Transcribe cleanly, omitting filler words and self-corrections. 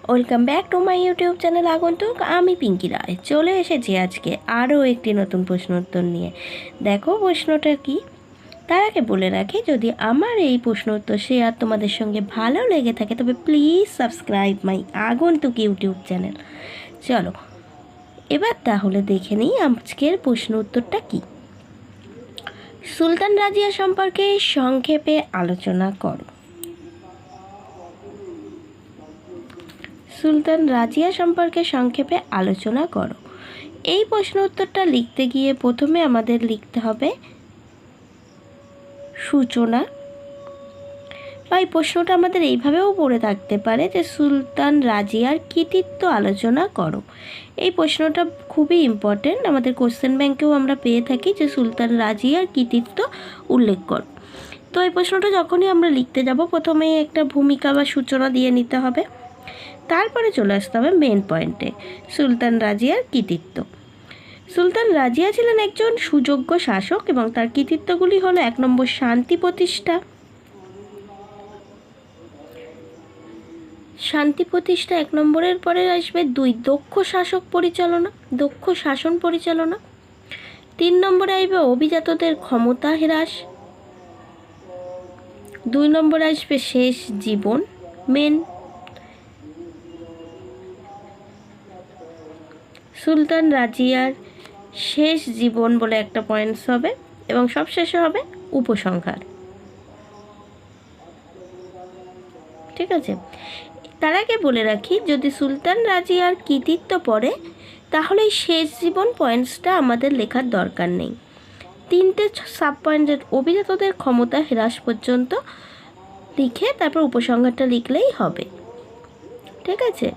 Welcome back to my YouTube channel আগন্তুক। আমি পিঙ্কি রায় চলে এসেছি আজকে আরও একটি নতুন প্রশ্ন উত্তর নিয়ে। দেখো প্রশ্নটা কি। তার আগে বলে রাখি, যদি আমার এই প্রশ্ন উত্তর শেয়ার তোমাদের সঙ্গে ভালো লেগে থাকে তবে প্লিজ সাবস্ক্রাইব মাই আগন্তুক ইউটিউব চ্যানেল। চলো এবার তাহলে দেখে নিই আজকের প্রশ্ন উত্তরটা কি। সুলতান রাজিয়া সম্পর্কে সংক্ষেপে আলোচনা করো। সুলতান রাজিয়া সম্পর্কে সংক্ষেপে আলোচনা করো। এই প্রশ্ন উত্তরটা লিখতে গিয়ে প্রথমে আমাদের লিখতে হবে সূচনা, বা এই প্রশ্নটা আমাদের এইভাবেও পড়ে থাকতে পারে যে সুলতান রাজিয়ার কৃতিত্ব আলোচনা করো। এই প্রশ্নটা খুবই ইম্পর্টেন্ট, আমাদের কোশ্চেন ব্যাংকেও আমরা পেয়ে থাকি যে সুলতান রাজিয়ার কৃতিত্ব উল্লেখ করো। তো এই প্রশ্নটা যখনই আমরা লিখতে যাব প্রথমেই একটা ভূমিকা বা সূচনা দিয়ে নিতে হবে, তারপরে চলে আসতে হবে মেন পয়েন্টে, সুলতান রাজিয়ার কৃতিত্ব। সুলতান রাজিয়া ছিলেন একজন সুযোগ্য শাসক এবং তার কৃতিত্বগুলি হলো 1 নম্বর শান্তি প্রতিষ্ঠা। শান্তি প্রতিষ্ঠা 1 নম্বরের পরে আসবে 2 দক্ষ শাসন পরিচালনা। 3 নম্বরে আসবে অভিজাতদের ক্ষমতা হ্রাস। 2 নম্বরে আসবে শেষ জীবন মেন। সুলতান রাজিয়ার শেষ জীবন বলে একটা পয়েন্টস হবে এবং সবশেষে হবে উপসংহার। ঠিক আছে, তার আগে বলে রাখি, যদি সুলতান রাজিয়ার কৃতিত্ব পড়ে তাহলে এই শেষ জীবন পয়েন্টসটা আমাদের লেখার দরকার নেই। 3টে সাব পয়েন্টের অভিজাতদের ক্ষমতা হ্রাস পর্যন্ত লিখে তারপর উপসংহারটা লিখলেই হবে। ঠিক আছে।